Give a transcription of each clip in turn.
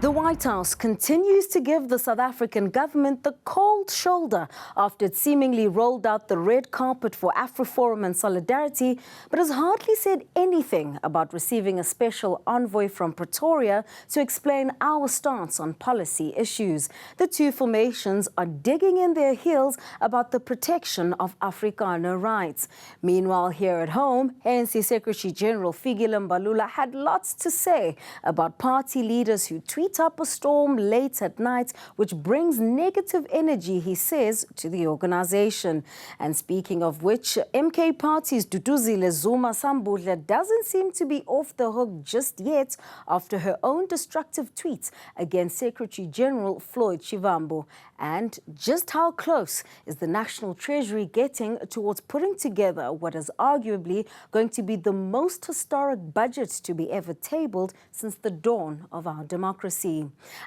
The White House continues to give the South African government the cold shoulder after it seemingly rolled out the red carpet for Afriforum and Solidarity, but has hardly said anything about receiving a special envoy from Pretoria to explain our stance on policy issues. The two formations are digging in their heels about the protection of Afrikaner rights. Meanwhile, here at home, ANC Secretary General Fikile Mbalula had lots to say about party leaders who tweet up a storm late at night, which brings negative energy, he says, to the organization. And speaking of which, MK Party's Duduzile Zuma Sambudla doesn't seem to be off the hook just yet after her own destructive tweets against Secretary General Floyd Shivambu. And just how close is the National Treasury getting towards putting together what is arguably going to be the most historic budget to be ever tabled since the dawn of our democracy?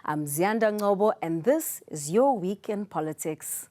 I'm Ziyanda Ngcobo, and this is Your Week in Politics.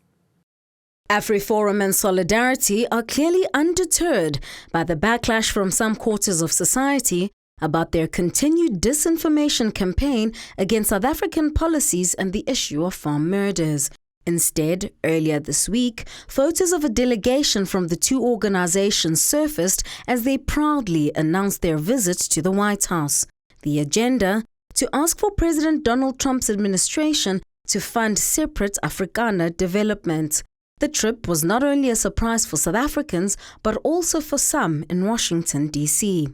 Afriforum and Solidarity are clearly undeterred by the backlash from some quarters of society about their continued disinformation campaign against South African policies and the issue of farm murders. Instead, earlier this week, photos of a delegation from the two organizations surfaced as they proudly announced their visit to the White House. The agenda? To ask for President Donald Trump's administration to fund separate Afrikaner development. The trip was not only a surprise for South Africans, but also for some in Washington, D.C.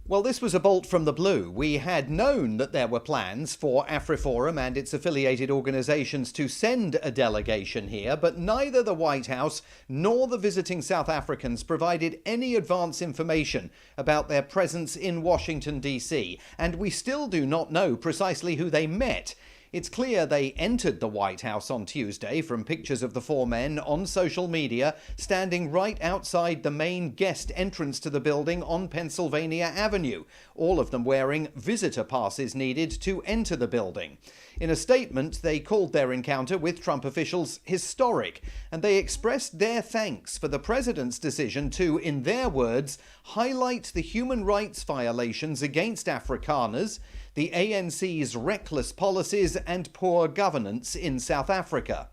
Well, this was a bolt from the blue. We had known that there were plans for Afriforum and its affiliated organisations to send a delegation here, but neither the White House nor the visiting South Africans provided any advance information about their presence in Washington, D.C, and we still do not know precisely who they met. It's clear they entered the White House on Tuesday from pictures of the four men on social media standing right outside the main guest entrance to the building on Pennsylvania Avenue, all of them wearing visitor passes needed to enter the building. In a statement, they called their encounter with Trump officials historic, and they expressed their thanks for the president's decision to, in their words, highlight the human rights violations against Afrikaners, the ANC's reckless policies and poor governance in South Africa.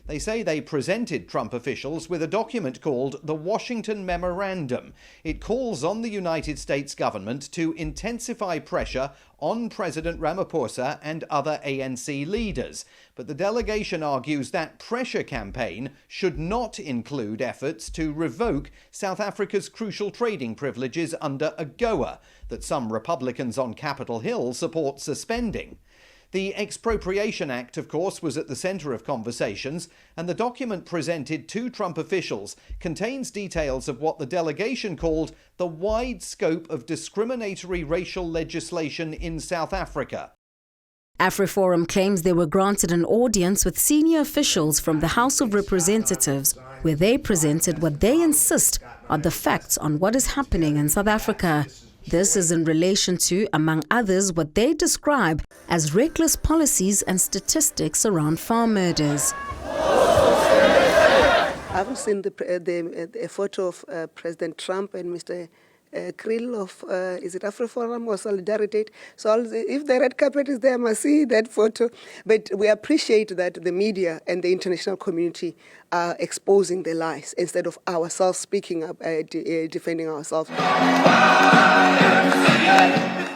They say they presented Trump officials with a document called the Washington Memorandum. It calls on the United States government to intensify pressure on President Ramaphosa and other ANC leaders. But the delegation argues that pressure campaign should not include efforts to revoke South Africa's crucial trading privileges under AGOA that some Republicans on Capitol Hill support suspending. The Expropriation Act, of course, was at the centre of conversations, and the document presented to Trump officials contains details of what the delegation called the wide scope of discriminatory racial legislation in South Africa. Afriforum claims they were granted an audience with senior officials from the House of Representatives, where they presented what they insist are the facts on what is happening in South Africa. This is in relation to, among others, what they describe as reckless policies and statistics around farm murders. I haven't seen a photo of President Trump and Mr. Cyril of, is it Afriforum or Solidarity? So if the red carpet is there, I must see that photo. But we appreciate that the media and the international community are exposing the lies instead of ourselves speaking up, defending ourselves.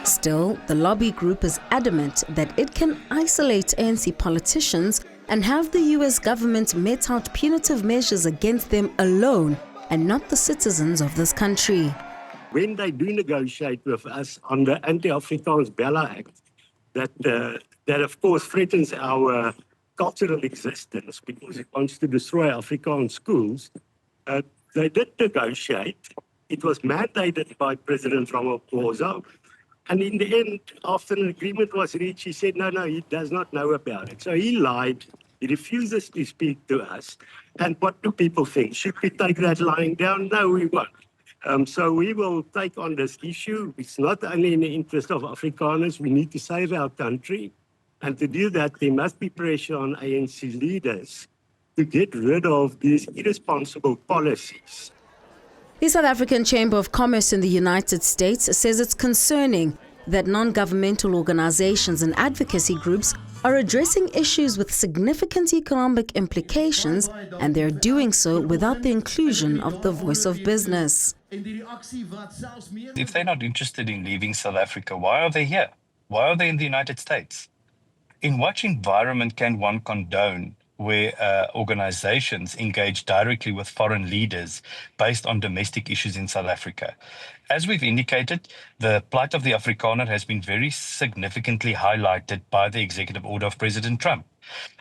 Still, the lobby group is adamant that it can isolate ANC politicians and have the US government met out punitive measures against them alone and not the citizens of this country. When they do negotiate with us on the Anti-Afrikaans Bella Act, that of course threatens our cultural existence because it wants to destroy Afrikaans schools, they did negotiate. It was mandated by President Ramaphosa. And in the end, after an agreement was reached, he said, no, he does not know about it. So he lied. He refuses to speak to us. And what do people think? Should we take that lying down? No, we won't. So we will take on this issue. It's not only in the interest of Afrikaners. We need to save our country. And to do that, there must be pressure on ANC leaders to get rid of these irresponsible policies. The South African Chamber of Commerce in the United States says it's concerning that non-governmental organizations and advocacy groups are addressing issues with significant economic implications, and they're doing so without the inclusion of the voice of business. If they're not interested in leaving South Africa, why are they here? Why are they in the United States? In what environment can one condone where organizations engage directly with foreign leaders based on domestic issues in South Africa? As we've indicated, the plight of the Afrikaner has been very significantly highlighted by the executive order of President Trump.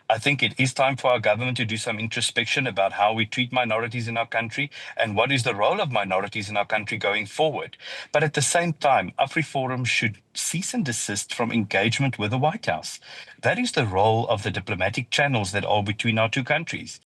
I think it is time for our government to do some introspection about how we treat minorities in our country and what is the role of minorities in our country going forward. But at the same time, Afriforum should cease and desist from engagement with the White House. That is the role of the diplomatic channels that are between our two countries.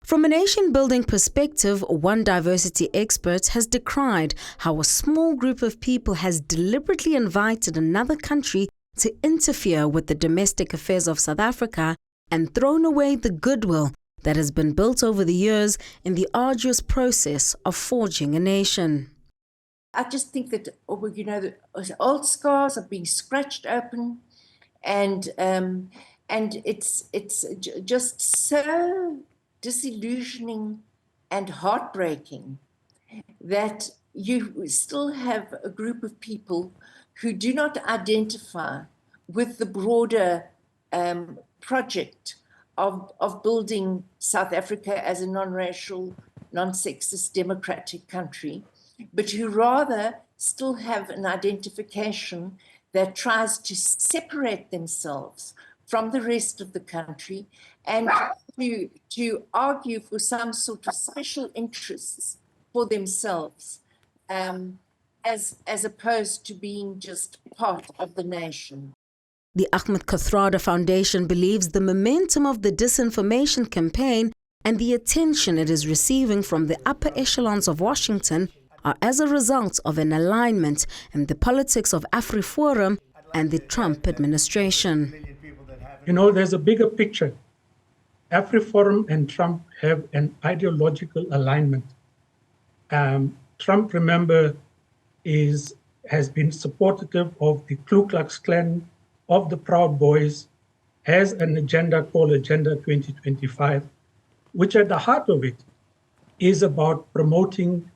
From a nation-building perspective, one diversity expert has decried how a small group of people has deliberately invited another country to interfere with the domestic affairs of South Africa and thrown away the goodwill that has been built over the years in the arduous process of forging a nation. I just think that, the old scars are being scratched open, and it's just so disillusioning and heartbreaking that you still have a group of people who do not identify with the broader project of building South Africa as a non-racial, non-sexist, democratic country, but who rather still have an identification that tries to separate themselves from the rest of the country and to argue for some sort of special interests for themselves, as opposed to being just part of the nation. The Ahmed Kathrada Foundation believes the momentum of the disinformation campaign and the attention it is receiving from the upper echelons of Washington are as a result of an alignment in the politics of Afriforum and the Trump administration. There's a bigger picture. Afriforum and Trump have an ideological alignment. Trump, remember, has been supportive of the Ku Klux Klan, of the Proud Boys, has an agenda called Agenda 2025, which at the heart of it is about promoting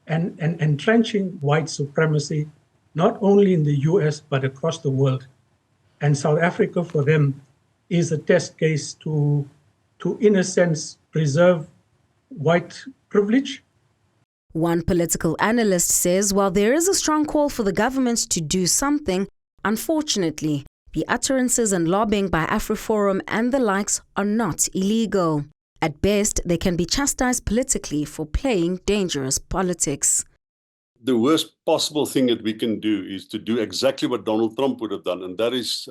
and entrenching white supremacy, not only in the US, but across the world. And South Africa, for them, is a test case to in a sense, preserve white privilege. One political analyst says while there is a strong call for the government to do something, unfortunately, the utterances and lobbying by Afriforum and the likes are not illegal. At best, they can be chastised politically for playing dangerous politics. The worst possible thing that we can do is to do exactly what Donald Trump would have done, and that is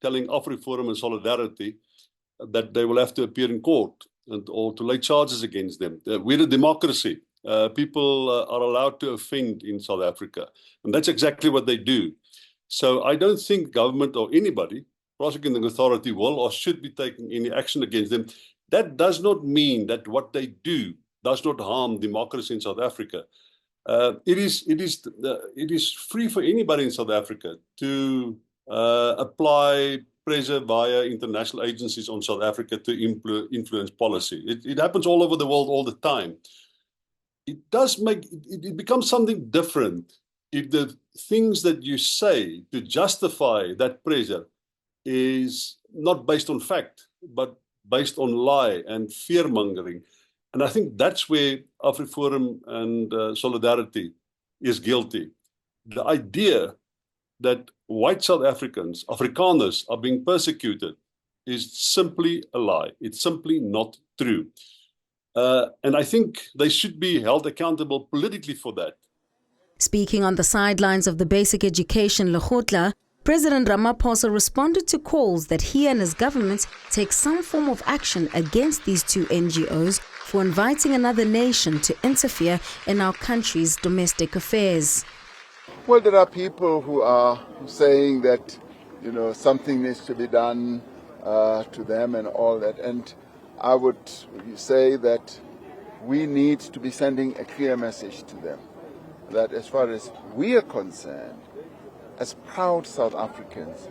telling Afriforum and Solidarity that they will have to appear in court or to lay charges against them. We're a democracy. People are allowed to offend in South Africa, and that's exactly what they do. So I don't think government or anybody, prosecuting authority, will or should be taking any action against them. That does not mean that what they do does not harm democracy in South Africa. It is free for anybody in South Africa to apply pressure via international agencies on South Africa to influence policy. It happens all over the world all the time. It becomes something different if the things that you say to justify that pressure is not based on fact, but based on lie and fear-mongering. And I think that's where Afriforum and Solidarity is guilty. The idea that white South Africans, Afrikaners, are being persecuted is simply a lie. It's simply not true. And I think they should be held accountable politically for that. Speaking on the sidelines of the Basic Education Lekgotla, President Ramaphosa responded to calls that he and his government take some form of action against these two NGOs for inviting another nation to interfere in our country's domestic affairs. Well, there are people who are saying that, something needs to be done to them and all that. And I would say that we need to be sending a clear message to them that as far as we are concerned, as proud South Africans,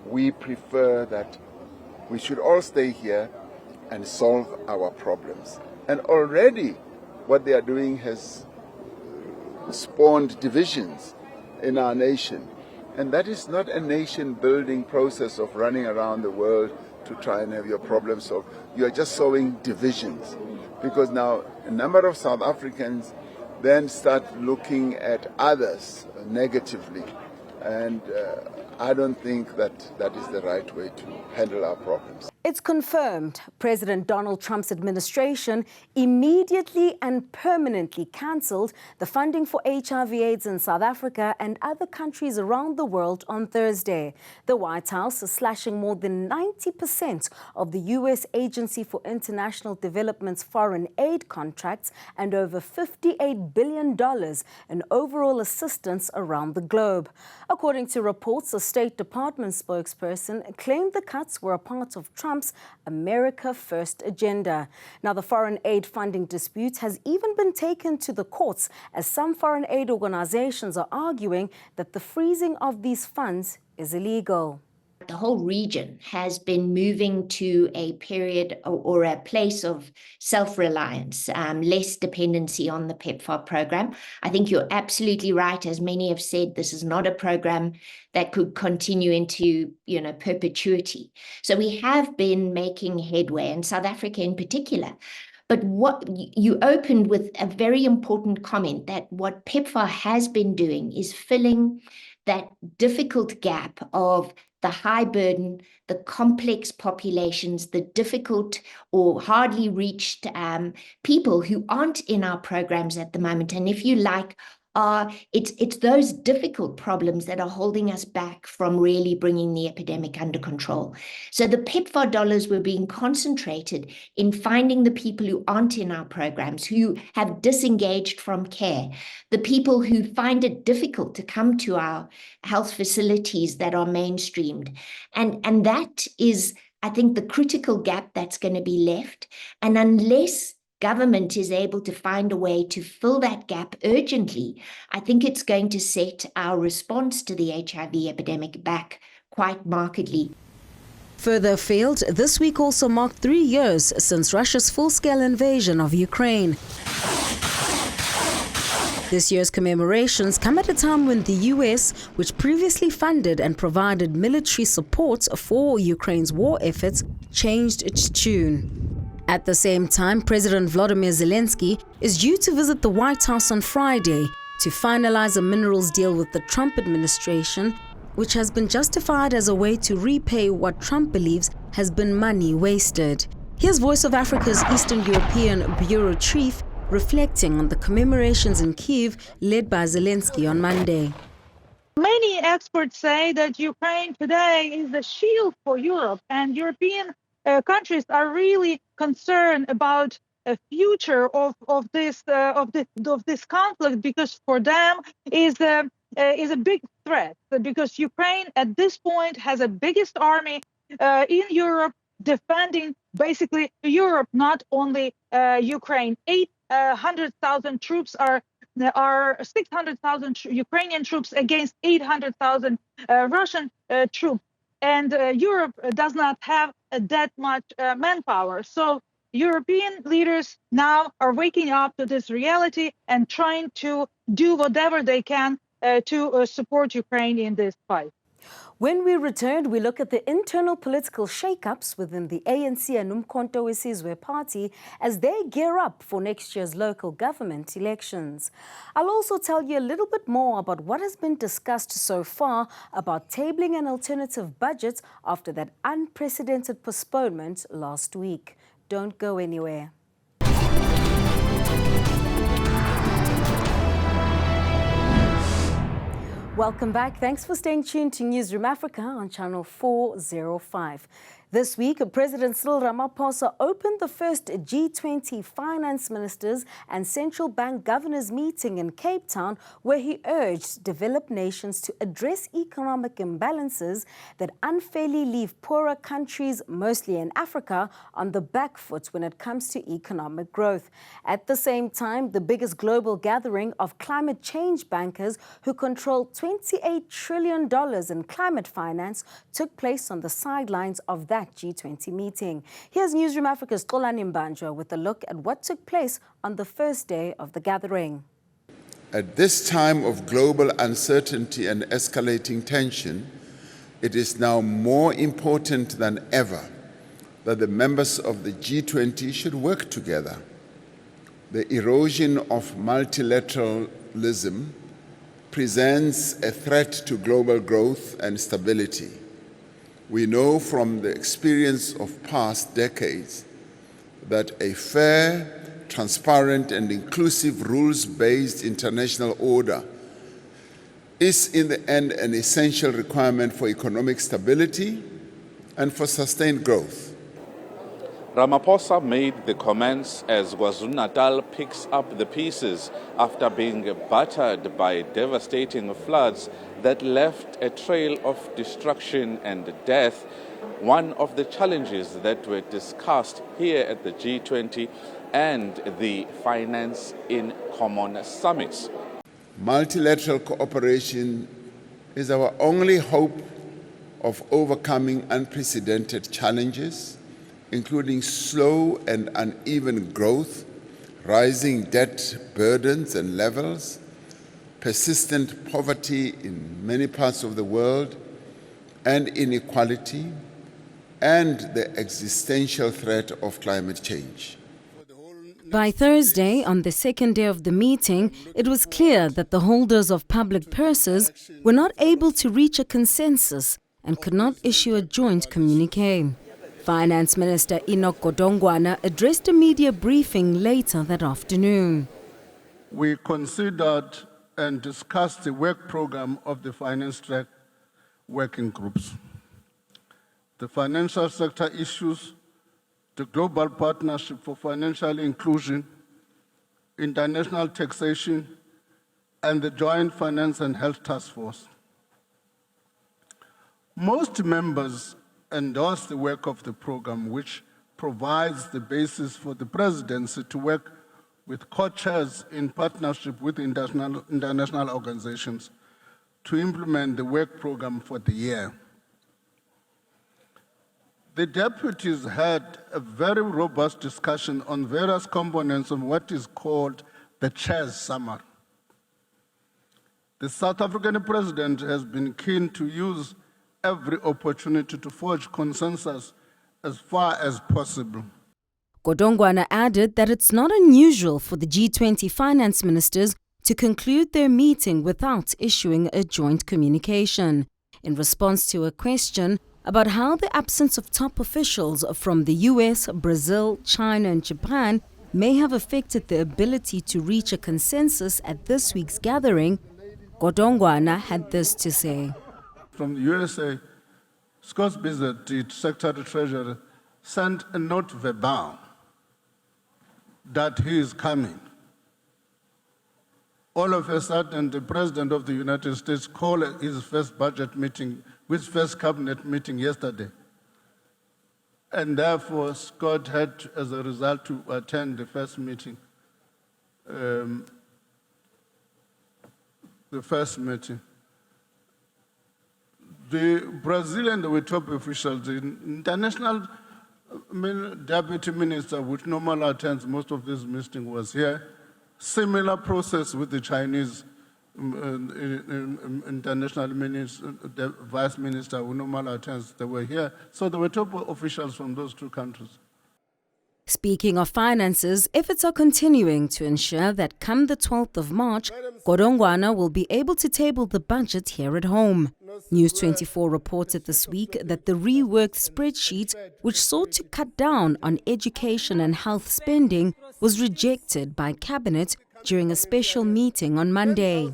we prefer that we should all stay here and solve our problems. And already what they are doing has spawned divisions in our nation. And that is not a nation-building process of running around the world to try and have your problems solved. You are just sowing divisions. Because now a number of South Africans then start looking at others negatively. And I don't think that that is the right way to handle our problems. It's confirmed President Donald Trump's administration immediately and permanently cancelled the funding for HIV/AIDS in South Africa and other countries around the world on Thursday. The White House is slashing more than 90% of the U.S. Agency for International Development's foreign aid contracts and over $58 billion in overall assistance around the globe. According to reports, a State Department spokesperson claimed the cuts were a part of Trump's America First agenda. Now, the foreign aid funding dispute has even been taken to the courts, as some foreign aid organizations are arguing that the freezing of these funds is illegal. The whole region has been moving to a period or a place of self-reliance, less dependency on the PEPFAR program. I think you're absolutely right. As many have said, this is not a program that could continue into, perpetuity. So we have been making headway, in South Africa in particular. But what you opened with a very important comment, that what PEPFAR has been doing is filling that difficult gap of the high burden, the complex populations, the difficult or hardly reached people who aren't in our programs at the moment. And if you like, it's those difficult problems that are holding us back from really bringing the epidemic under control. So the PEPFAR dollars were being concentrated in finding the people who aren't in our programs, who have disengaged from care, the people who find it difficult to come to our health facilities that are mainstreamed. And that is, I think, the critical gap that's going to be left. And unless government is able to find a way to fill that gap urgently, I think it's going to set our response to the HIV epidemic back quite markedly. Further afield, this week also marked 3 years since Russia's full-scale invasion of Ukraine. This year's commemorations come at a time when the US, which previously funded and provided military support for Ukraine's war efforts, changed its tune. At the same time, President Volodymyr Zelensky is due to visit the White House on Friday to finalize a minerals deal with the Trump administration, which has been justified as a way to repay what Trump believes has been money wasted. Here's Voice of Africa's Eastern European Bureau Chief reflecting on the commemorations in Kyiv led by Zelensky on Monday. Many experts say that Ukraine today is a shield for Europe, and European countries are really concerned about a future of this conflict, because for them is a big threat, because Ukraine at this point has the biggest army in Europe defending basically Europe, not only Ukraine. 800,000 troops are 600,000 Ukrainian troops against 800,000 Russian troops. And Europe does not have that much manpower. So European leaders now are waking up to this reality and trying to do whatever they can to support Ukraine in this fight. When we return, we look at the internal political shake-ups within the ANC and Umkhonto weSizwe party as they gear up for next year's local government elections. I'll also tell you a little bit more about what has been discussed so far about tabling an alternative budget after that unprecedented postponement last week. Don't go anywhere. Welcome back. Thanks for staying tuned to Newsroom Africa on Channel 405. This week, President Cyril Ramaphosa opened the first G20 finance ministers and central bank governors meeting in Cape Town, where he urged developed nations to address economic imbalances that unfairly leave poorer countries, mostly in Africa, on the back foot when it comes to economic growth. At the same time, the biggest global gathering of climate change bankers who control $28 trillion in climate finance took place on the sidelines of that G20 meeting. Here's Newsroom Africa's Xolani Mbanjwa with a look at what took place on the first day of the gathering. At this time of global uncertainty and escalating tension, it is now more important than ever that the members of the G20 should work together. The erosion of multilateralism presents a threat to global growth and stability. We know from the experience of past decades that a fair, transparent, and inclusive rules-based international order is in the end an essential requirement for economic stability and for sustained growth. Ramaphosa made the comments as KwaZulu-Natal picks up the pieces after being battered by devastating floods that left a trail of destruction and death, one of the challenges that were discussed here at the G20 and the Finance in Common summits. Multilateral cooperation is our only hope of overcoming unprecedented challenges, including slow and uneven growth, rising debt burdens and levels, persistent poverty in many parts of the world, and inequality, and the existential threat of climate change. By Thursday, on the second day of the meeting, it was clear that the holders of public purses were not able to reach a consensus and could not issue a joint communique. Finance Minister Enoch Godongwana addressed a media briefing later that afternoon. We considered and discussed the work program of the finance track working groups, the financial sector issues, the Global Partnership for Financial Inclusion, international taxation, and the Joint Finance and Health Task Force. Most members endorse the work of the program, which provides the basis for the presidency to work with co-chairs in partnership with international organizations to implement the work program for the year. The deputies had a very robust discussion on various components of what is called the chair's summary. The South African president has been keen to use every opportunity to forge consensus as far as possible. Godongwana added that it's not unusual for the G20 finance ministers to conclude their meeting without issuing a joint communication. In response to a question about how the absence of top officials from the US, Brazil, China, and Japan may have affected the ability to reach a consensus at this week's gathering, Godongwana had this to say. From the USA, Scott's Bissett, the Secretary Treasurer, sent a note verbal that he is coming. All of a sudden, the President of the United States called his first budget meeting, his first cabinet meeting yesterday. And therefore, Scott had, as a result, to attend the first meeting. The Brazilian top officials, the international deputy minister, which normally attends most of this meeting, was here. Similar process with the Chinese international minister, the vice minister, who normally attends, they were here. So there were top officials from those two countries. Speaking of finances, efforts are continuing to ensure that come the 12th of March, Godongwana will be able to table the budget here at home. News 24 reported this week that the reworked spreadsheet, which sought to cut down on education and health spending, was rejected by Cabinet during a special meeting on Monday.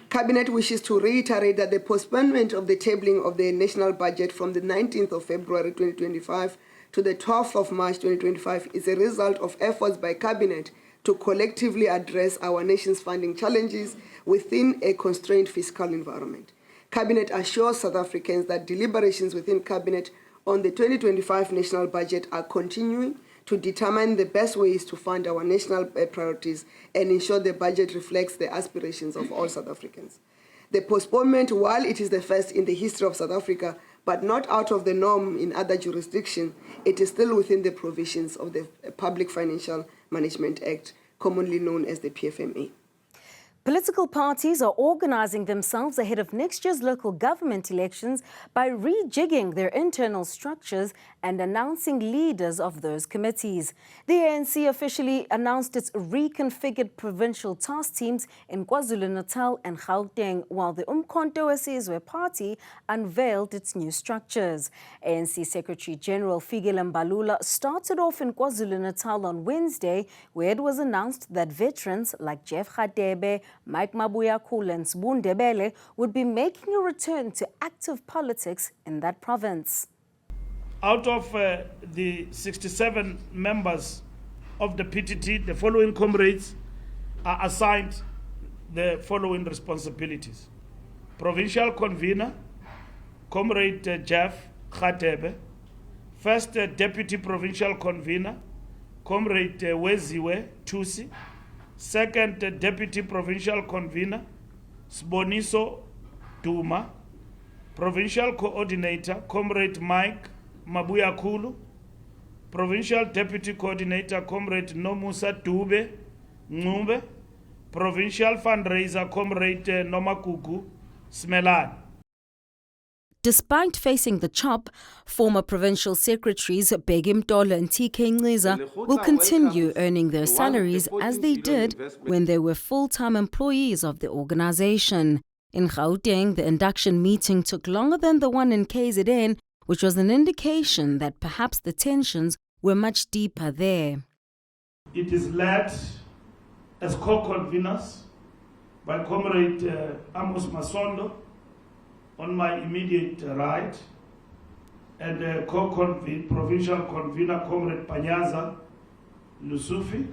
Cabinet wishes to reiterate that the postponement of the tabling of the national budget from the 19th of February 2025 to the 12th of March 2025 is a result of efforts by Cabinet to collectively address our nation's funding challenges within a constrained fiscal environment. Cabinet assures South Africans that deliberations within Cabinet on the 2025 national budget are continuing to determine the best ways to fund our national priorities and ensure the budget reflects the aspirations of all South Africans. The postponement, while it is the first in the history of South Africa, but not out of the norm in other jurisdictions, it is still within the provisions of the Public Financial Management Act, commonly known as the PFMA. Political parties are organizing themselves ahead of next year's local government elections by rejigging their internal structures and announcing leaders of those committees. The ANC officially announced its reconfigured provincial task teams in KwaZulu-Natal and Gauteng, while the Umkhonto weSizwe party unveiled its new structures. ANC Secretary General Fikile Mbalula started off in KwaZulu-Natal on Wednesday, where it was announced that veterans like Jeff Radebe, Mike Mabuyakhula and Sbu Ndebele would be making a return to active politics in that province. Out of the 67 members of the PTT, the following comrades are assigned the following responsibilities. Provincial convener, Comrade Jeff Radebe. First deputy provincial convener, Comrade weSizwe Thusi. Second deputy provincial convener, Sboniso Duma. Provincial coordinator, Comrade Mike Mabuyakhula. Provincial deputy coordinator, Comrade Nomusa Dube Ngcube. Provincial fundraiser, Comrade Nomakuku Smelan. Despite facing the chop, former provincial secretaries Begim Mtola and TK Nxiza will continue earning their salaries as they did when they were full-time employees of the organization. In Gauteng, the induction meeting took longer than the one in KZN, which was an indication that perhaps the tensions were much deeper there. It is led as co-conveners by Comrade Amos Masondo, on my immediate right, and provincial convener, Comrade Panyaza Lusufi,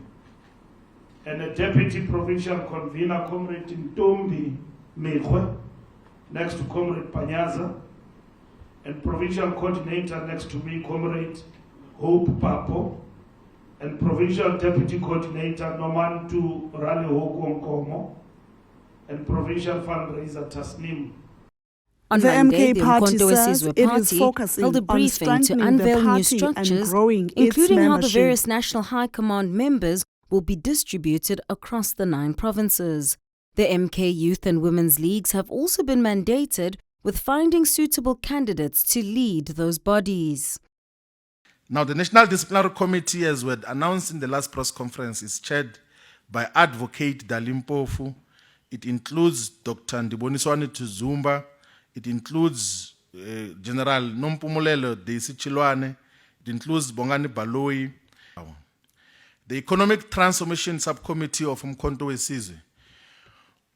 and a deputy provincial convener, Comrade Ntombi Mekwe, next to Comrade Panyaza, and provincial coordinator next to me, Comrade Hope Papo, and provincial deputy coordinator Nomantu Rale Nkomo, and provincial fundraiser Tasnim. On Monday, the Umkhonto weSizwe party held a briefing to unveil new structures, including how the various National High Command members will be distributed across the 9 provinces. The MK Youth and Women's Leagues have also been mandated with finding suitable candidates to lead those bodies. Now, the National Disciplinary Committee, as we had announced in the last press conference, is chaired by Advocate Dalimpofu. It includes Dr. Ndiboniswani Tuzumba. It includes General Nompumulelo Desi Chilwane. It includes Bongani Baloyi. The Economic Transformation Subcommittee of Umkhonto weSizwe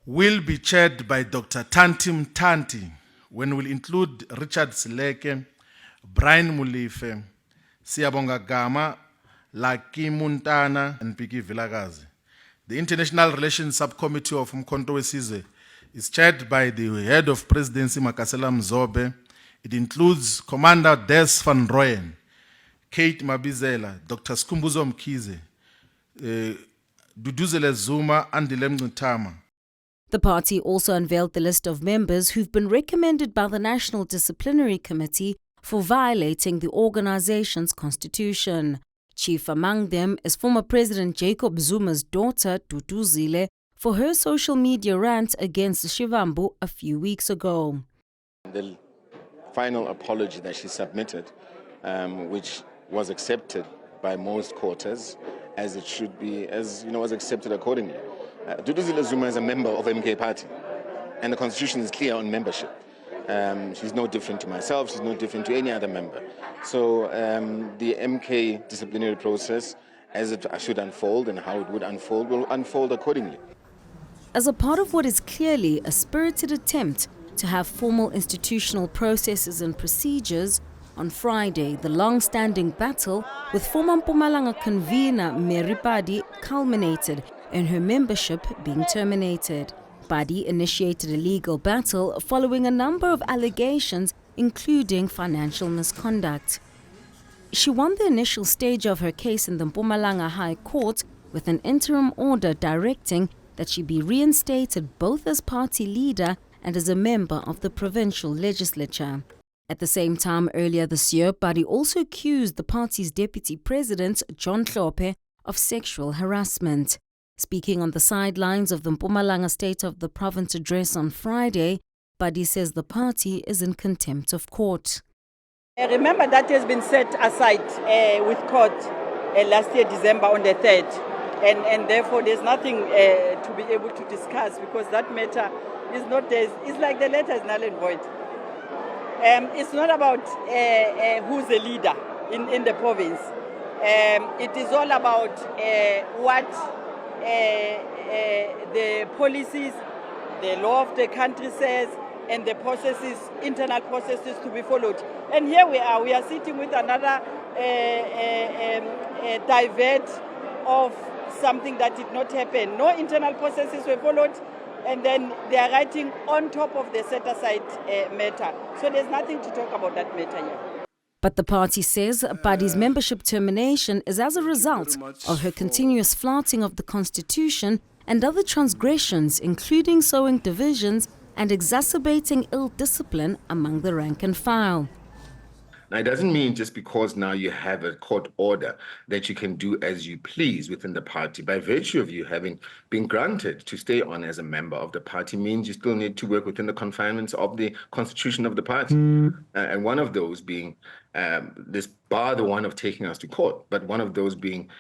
will be chaired by Dr. Tantim Tanti, when we'll include Richard Sileke, Brian Mulife, Siyabonga Gama, Laki Muntana, and Piki Vilakazi. The International Relations Subcommittee of Umkhonto weSizwe is chaired by the head of presidency, Makasela Mzobe. It includes Commander Des van Rooyen, Kate Mabizela, Dr. Skumbuzo Mkhize, Duduzile Zuma, and Dilem Ntama. The party also unveiled the list of members who've been recommended by the National Disciplinary Committee for violating the organization's constitution. Chief among them is former President Jacob Zuma's daughter, Duduzile, for her social media rant against Shivambu a few weeks ago. The final apology that she submitted, which was accepted by most quarters, as it should be, was accepted accordingly. Duduzile Zuma is a member of MK Party, and the constitution is clear on membership. She's no different to myself, she's no different to any other member. So the MK disciplinary process, as it should unfold and how it would unfold, will unfold accordingly. As a part of what is clearly a spirited attempt to have formal institutional processes and procedures, on Friday, the long-standing battle with former Mpumalanga convener Mary Padi culminated in her membership being terminated. Padi initiated a legal battle following a number of allegations, including financial misconduct. She won the initial stage of her case in the Mpumalanga High Court with an interim order directing that she be reinstated both as party leader and as a member of the provincial legislature. At the same time, earlier this year, Padi also accused the party's deputy president, John Hlophe, of sexual harassment. Speaking on the sidelines of the Mpumalanga State of the Province address on Friday, Padi says the party is in contempt of court. Remember that has been set aside with court last year, December on the 3rd. And therefore there's nothing to be able to discuss because that matter is not there. It's like the letter is null and void. It's not about who's the leader in the province. It is all about what the policies, the law of the country says, and the processes, internal processes to be followed. And here we are sitting with another divert of something that did not happen. No internal processes were followed, and then they are writing on top of the set-aside matter. So there's nothing to talk about that matter here. But the party says Padi's membership termination is as a result of her continuous flouting of the constitution and other transgressions, including sowing divisions and exacerbating ill discipline among the rank and file. Now, it doesn't mean just because now you have a court order that you can do as you please within the party. By virtue of you having been granted to stay on as a member of the party means you still need to work within the confinements of the constitution of the party. And one of those being this bar the one of taking us to court, but one of those being,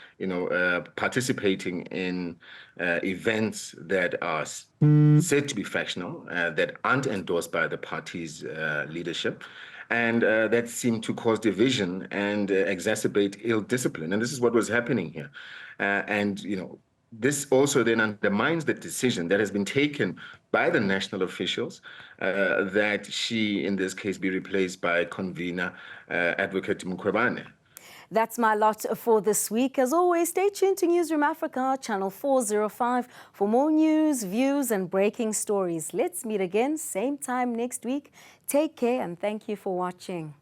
participating in events that are said to be factional, that aren't endorsed by the party's leadership. And that seemed to cause division and exacerbate ill discipline. And this is what was happening here. This also then undermines the decision that has been taken by the national officials that she, in this case, be replaced by convener Advocate Mkhwebane. That's my lot for this week. As always, stay tuned to Newsroom Africa, channel 405, for more news, views, and breaking stories. Let's meet again, same time next week. Take care and thank you for watching.